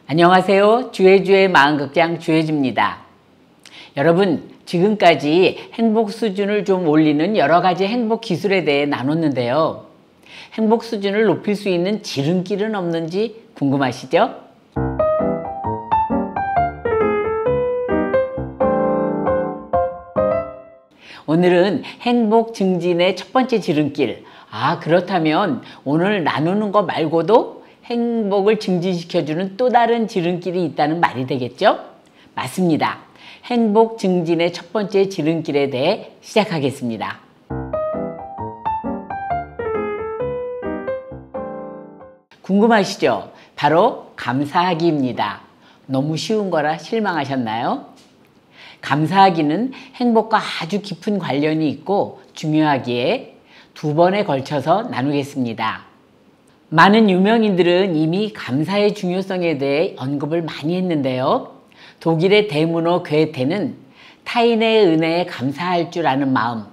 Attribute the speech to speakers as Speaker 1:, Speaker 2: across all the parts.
Speaker 1: 안녕하세요. 주혜주의 마음극장 주혜주입니다. 여러분, 지금까지 행복 수준을 좀 올리는 여러 가지 행복 기술에 대해 나눴는데요. 행복 수준을 높일 수 있는 지름길은 없는지 궁금하시죠? 오늘은 행복 증진의 첫 번째 지름길. 그렇다면 오늘 나누는 거 말고도 행복을 증진시켜주는 또 다른 지름길이 있다는 말이 되겠죠? 맞습니다. 행복 증진의 첫 번째 지름길에 대해 시작하겠습니다. 궁금하시죠? 바로 감사하기입니다. 너무 쉬운 거라 실망하셨나요? 감사하기는 행복과 아주 깊은 관련이 있고 중요하기에 두 번에 걸쳐서 나누겠습니다. 많은 유명인들은 이미 감사의 중요성에 대해 언급을 많이 했는데요. 독일의 대문호 괴테는 타인의 은혜에 감사할 줄 아는 마음,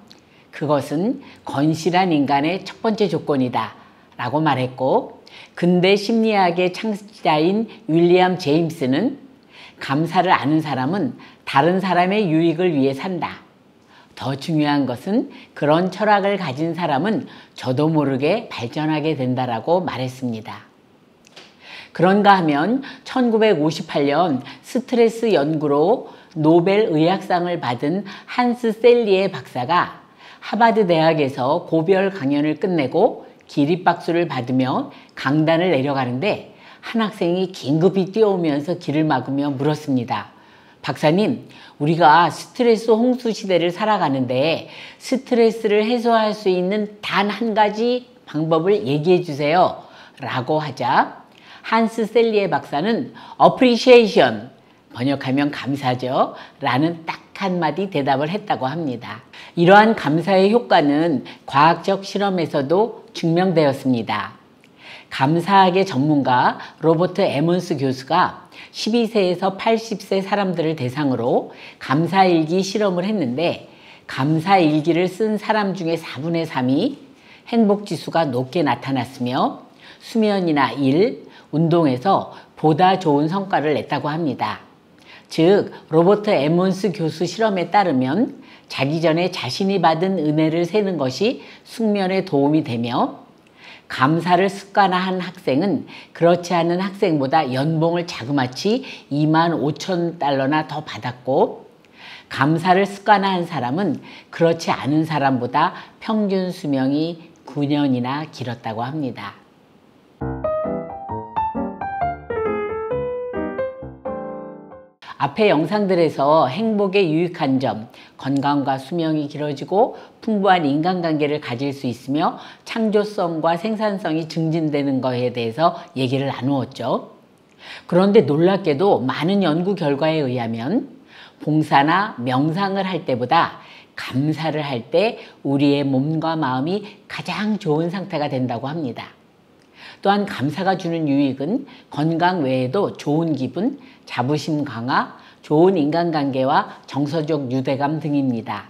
Speaker 1: 그것은 건실한 인간의 첫 번째 조건이다 라고 말했고, 근대 심리학의 창시자인 윌리엄 제임스는 감사를 아는 사람은 다른 사람의 유익을 위해 산다. 더 중요한 것은 그런 철학을 가진 사람은 저도 모르게 발전하게 된다라고 말했습니다. 그런가 하면 1958년 스트레스 연구로 노벨 의학상을 받은 한스 셀리에 박사가 하버드 대학에서 고별 강연을 끝내고 기립박수를 받으며 강단을 내려가는데 한 학생이 긴급히 뛰어오면서 길을 막으며 물었습니다. 박사님, 우리가 스트레스 홍수 시대를 살아가는데 스트레스를 해소할 수 있는 단 한 가지 방법을 얘기해 주세요 라고 하자 한스 셀리에 박사는 appreciation, 번역하면 감사죠 라는 딱 한마디 대답을 했다고 합니다. 이러한 감사의 효과는 과학적 실험에서도 증명되었습니다. 감사학의 전문가 로버트 에몬스 교수가 12세에서 80세 사람들을 대상으로 감사일기 실험을 했는데, 감사일기를 쓴 사람 중에 4분의 3이 행복지수가 높게 나타났으며 수면이나 일, 운동에서 보다 좋은 성과를 냈다고 합니다. 즉, 로버트 에몬스 교수 실험에 따르면 자기 전에 자신이 받은 은혜를 세는 것이 숙면에 도움이 되며, 감사를 습관화한 학생은 그렇지 않은 학생보다 연봉을 자그마치 25,000달러나 더 받았고, 감사를 습관화한 사람은 그렇지 않은 사람보다 평균 수명이 9년이나 길었다고 합니다. 앞의 영상들에서 행복의 유익한 점, 건강과 수명이 길어지고 풍부한 인간관계를 가질 수 있으며 창조성과 생산성이 증진되는 것에 대해서 얘기를 나누었죠. 그런데 놀랍게도 많은 연구 결과에 의하면 봉사나 명상을 할 때보다 감사를 할 때 우리의 몸과 마음이 가장 좋은 상태가 된다고 합니다. 또한 감사가 주는 유익은 건강 외에도 좋은 기분, 자부심 강화, 좋은 인간관계와 정서적 유대감 등입니다.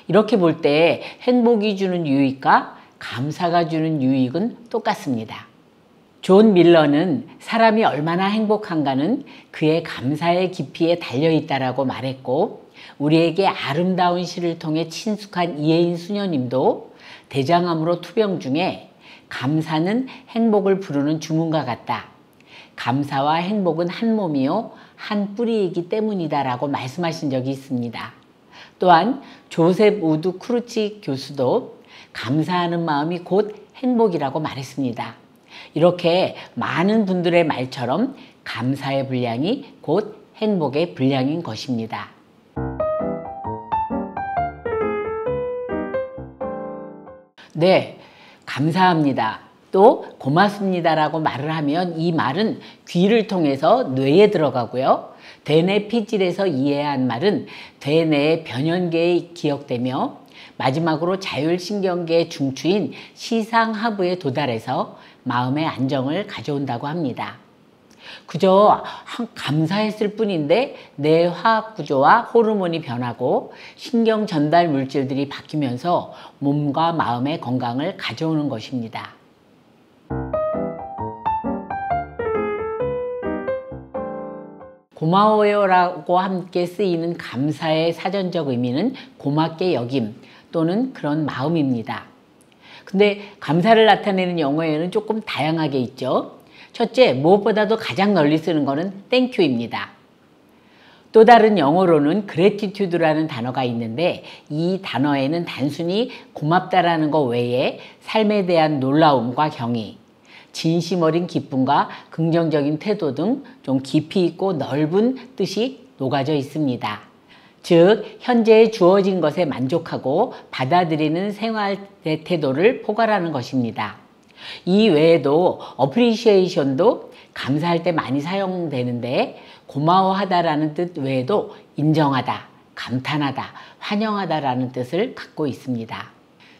Speaker 1: 이렇게 볼 때 행복이 주는 유익과 감사가 주는 유익은 똑같습니다. 존 밀러는 사람이 얼마나 행복한가는 그의 감사의 깊이에 달려있다라고 말했고, 우리에게 아름다운 시를 통해 친숙한 이혜인 수녀님도 대장암으로 투병 중에 감사는 행복을 부르는 주문과 같다. 감사와 행복은 한 몸이요 한 뿌리이기 때문이다 라고 말씀하신 적이 있습니다. 또한 조셉 우드 크루치 교수도 감사하는 마음이 곧 행복이라고 말했습니다. 이렇게 많은 분들의 말처럼 감사의 분량이 곧 행복의 분량인 것입니다. 네, 감사합니다. 또 고맙습니다라고 말을 하면 이 말은 귀를 통해서 뇌에 들어가고요. 대뇌 피질에서 이해한 말은 대뇌의 변연계에 기억되며 마지막으로 자율신경계의 중추인 시상하부에 도달해서 마음의 안정을 가져온다고 합니다. 그저 감사했을 뿐인데 뇌 화학 구조와 호르몬이 변하고 신경 전달 물질들이 바뀌면서 몸과 마음의 건강을 가져오는 것입니다. 고마워요라고 함께 쓰이는 감사의 사전적 의미는 고맙게 여김 또는 그런 마음입니다. 근데 감사를 나타내는 영어에는 조금 다양하게 있죠. 첫째, 무엇보다도 가장 널리 쓰는 거는 땡큐입니다. 또 다른 영어로는 gratitude라는 단어가 있는데 이 단어에는 단순히 고맙다라는 것 외에 삶에 대한 놀라움과 경의, 진심 어린 기쁨과 긍정적인 태도 등 좀 깊이 있고 넓은 뜻이 녹아져 있습니다. 즉, 현재에 주어진 것에 만족하고 받아들이는 생활의 태도를 포괄하는 것입니다. 이 외에도 appreciation도 감사할 때 많이 사용되는데 고마워하다라는 뜻 외에도 인정하다, 감탄하다, 환영하다라는 뜻을 갖고 있습니다.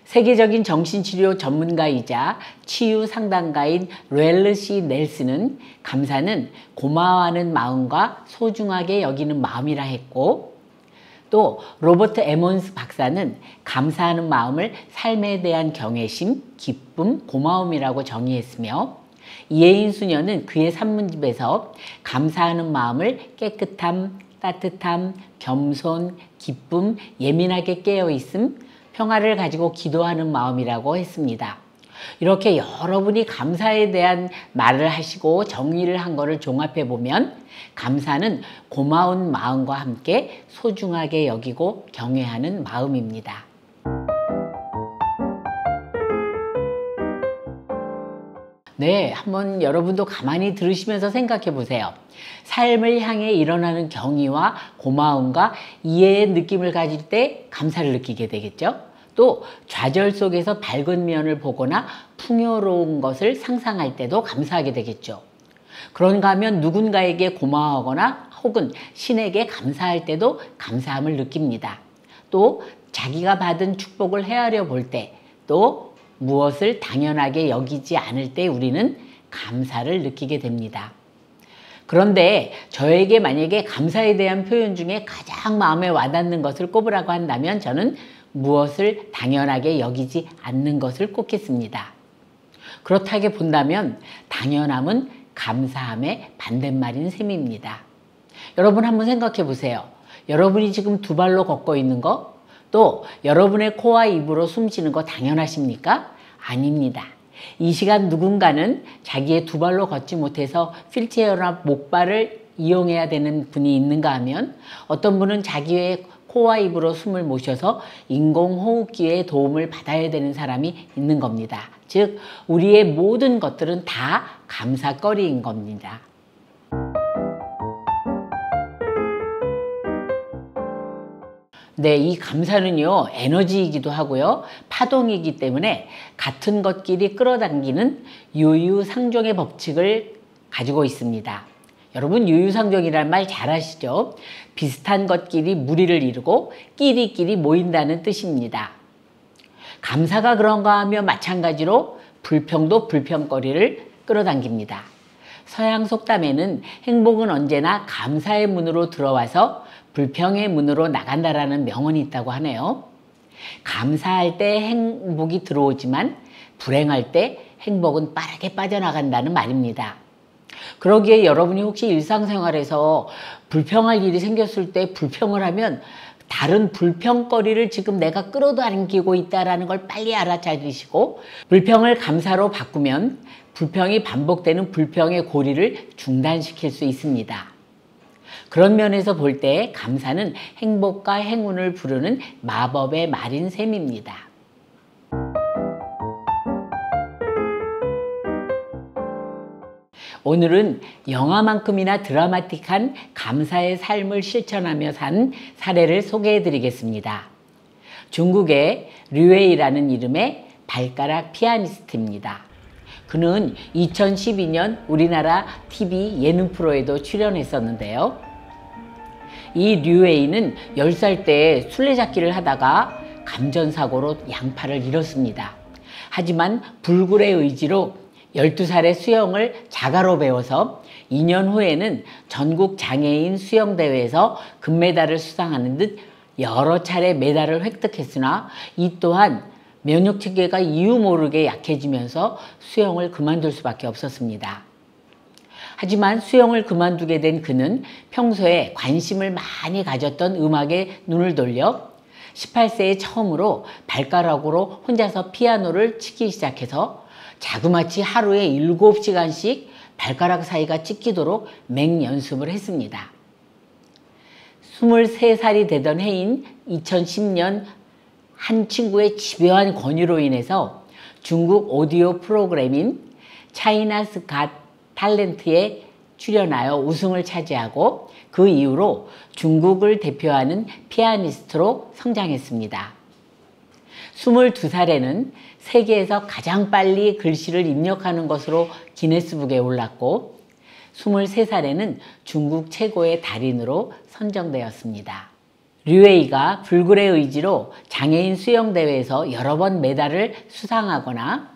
Speaker 1: 세계적인 정신치료 전문가이자 치유 상담가인 렐르시 넬슨은 감사는 고마워하는 마음과 소중하게 여기는 마음이라 했고, 또 로버트 에몬스 박사는 감사하는 마음을 삶에 대한 경외심, 기쁨, 고마움이라고 정의했으며 이혜인 수녀는 그의 산문집에서 감사하는 마음을 깨끗함, 따뜻함, 겸손, 기쁨, 예민하게 깨어있음, 평화를 가지고 기도하는 마음이라고 했습니다. 이렇게 여러분이 감사에 대한 말을 하시고 정의를 한 거를 종합해 보면 감사는 고마운 마음과 함께 소중하게 여기고 경외하는 마음입니다. 네, 한번 여러분도 가만히 들으시면서 생각해 보세요. 삶을 향해 일어나는 경의와 고마움과 이해의 느낌을 가질 때 감사를 느끼게 되겠죠. 또 좌절 속에서 밝은 면을 보거나 풍요로운 것을 상상할 때도 감사하게 되겠죠. 그런가 하면 누군가에게 고마워하거나 혹은 신에게 감사할 때도 감사함을 느낍니다. 또 자기가 받은 축복을 헤아려 볼 때, 또 무엇을 당연하게 여기지 않을 때 우리는 감사를 느끼게 됩니다. 그런데 저에게 만약에 감사에 대한 표현 중에 가장 마음에 와닿는 것을 꼽으라고 한다면 저는 무엇을 당연하게 여기지 않는 것을 꼽겠습니다. 그렇다게 본다면 당연함은 감사함의 반대말인 셈입니다. 여러분 한번 생각해 보세요. 여러분이 지금 두 발로 걷고 있는 거, 또 여러분의 코와 입으로 숨 쉬는 거 당연하십니까? 아닙니다. 이 시간 누군가는 자기의 두 발로 걷지 못해서 휠체어나 목발을 이용해야 되는 분이 있는가 하면 어떤 분은 자기의 코와 입으로 숨을 모셔서 인공호흡기의 도움을 받아야 되는 사람이 있는 겁니다. 즉, 우리의 모든 것들은 다 감사거리인 겁니다. 네, 이 감사는요, 에너지이기도 하고요, 파동이기 때문에 같은 것끼리 끌어당기는 유유상종의 법칙을 가지고 있습니다. 여러분, 유유상종이라는 말 잘 아시죠? 비슷한 것끼리 무리를 이루고 끼리끼리 모인다는 뜻입니다. 감사가 그런가 하며 마찬가지로 불평도 불평거리를 끌어당깁니다. 서양 속담에는 행복은 언제나 감사의 문으로 들어와서 불평의 문으로 나간다라는 명언이 있다고 하네요. 감사할 때 행복이 들어오지만 불행할 때 행복은 빠르게 빠져나간다는 말입니다. 그러기에 여러분이 혹시 일상생활에서 불평할 일이 생겼을 때 불평을 하면 다른 불평거리를 지금 내가 끌어당기고 있다는 걸 빨리 알아차리시고 불평을 감사로 바꾸면 불평이 반복되는 불평의 고리를 중단시킬 수 있습니다. 그런 면에서 볼 때 감사는 행복과 행운을 부르는 마법의 말인 셈입니다. 오늘은 영화만큼이나 드라마틱한 감사의 삶을 실천하며 산 사례를 소개해 드리겠습니다. 중국의 류웨이라는 이름의 발가락 피아니스트입니다. 그는 2012년 우리나라 TV 예능 프로에도 출연했었는데요. 이 류웨이는 10살 때 술래잡기를 하다가 감전사고로 양팔을 잃었습니다. 하지만 불굴의 의지로 12살에 수영을 자가로 배워서 2년 후에는 전국 장애인 수영대회에서 금메달을 수상하는 듯 여러 차례 메달을 획득했으나 이 또한 면역체계가 이유 모르게 약해지면서 수영을 그만둘 수밖에 없었습니다. 하지만 수영을 그만두게 된 그는 평소에 관심을 많이 가졌던 음악에 눈을 돌려 18세에 처음으로 발가락으로 혼자서 피아노를 치기 시작해서 자그마치 하루에 7시간씩 발가락 사이가 찢기도록 맹연습을 했습니다. 23살이 되던 해인 2010년 한 친구의 집요한 권유로 인해서 중국 오디오 프로그램인 차이나스 갓 탤런트에 출연하여 우승을 차지하고 그 이후로 중국을 대표하는 피아니스트로 성장했습니다. 22살에는 세계에서 가장 빨리 글씨를 입력하는 것으로 기네스북에 올랐고 23살에는 중국 최고의 달인으로 선정되었습니다. 류웨이가 불굴의 의지로 장애인 수영대회에서 여러 번 메달을 수상하거나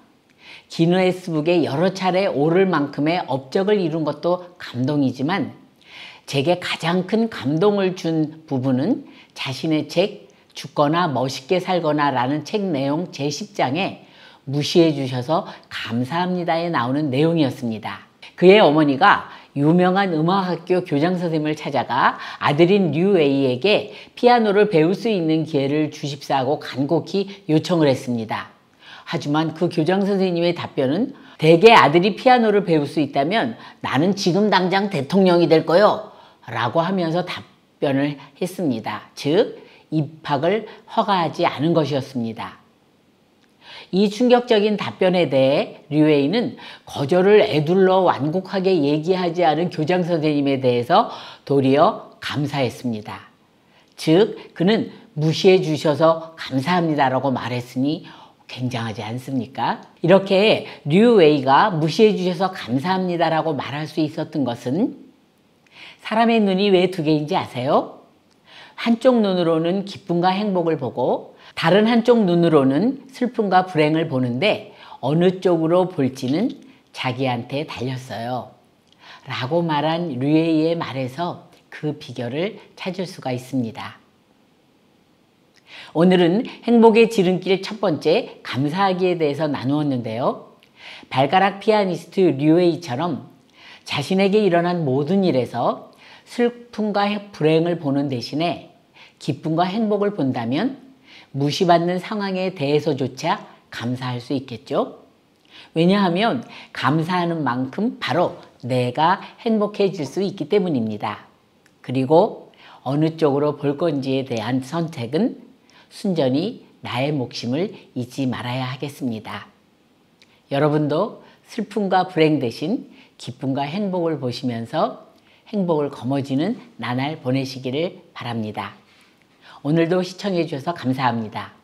Speaker 1: 기네스북에 여러 차례 오를 만큼의 업적을 이룬 것도 감동이지만 제게 가장 큰 감동을 준 부분은 자신의 책 죽거나 멋있게 살거나 라는 책 내용 제10장에 무시해 주셔서 감사합니다에 나오는 내용이었습니다. 그의 어머니가 유명한 음악학교 교장선생님을 찾아가 아들인 류웨이에게 피아노를 배울 수 있는 기회를 주십사하고 간곡히 요청을 했습니다. 하지만 그 교장선생님의 답변은 대개 아들이 피아노를 배울 수 있다면 나는 지금 당장 대통령이 될 거요 라고 하면서 답변을 했습니다. 즉 입학을 허가하지 않은 것이었습니다. 이 충격적인 답변에 대해 류웨이는 거절을 에둘러 완곡하게 얘기하지 않은 교장선생님에 대해서 도리어 감사했습니다. 즉 그는 무시해 주셔서 감사합니다라고 말했으니 굉장하지 않습니까? 이렇게 류웨이가 무시해 주셔서 감사합니다라고 말할 수 있었던 것은 사람의 눈이 왜 두 개인지 아세요? 한쪽 눈으로는 기쁨과 행복을 보고 다른 한쪽 눈으로는 슬픔과 불행을 보는데 어느 쪽으로 볼지는 자기한테 달렸어요. 라고 말한 류웨이의 말에서 그 비결을 찾을 수가 있습니다. 오늘은 행복의 지름길 첫 번째 감사하기에 대해서 나누었는데요. 발가락 피아니스트 류웨이처럼 자신에게 일어난 모든 일에서 슬픔과 불행을 보는 대신에 기쁨과 행복을 본다면 무시받는 상황에 대해서조차 감사할 수 있겠죠. 왜냐하면 감사하는 만큼 바로 내가 행복해질 수 있기 때문입니다. 그리고 어느 쪽으로 볼 건지에 대한 선택은 순전히 나의 몫임을 잊지 말아야 하겠습니다. 여러분도 슬픔과 불행 대신 기쁨과 행복을 보시면서 행복을 거머쥐는 나날 보내시기를 바랍니다. 오늘도 시청해 주셔서 감사합니다.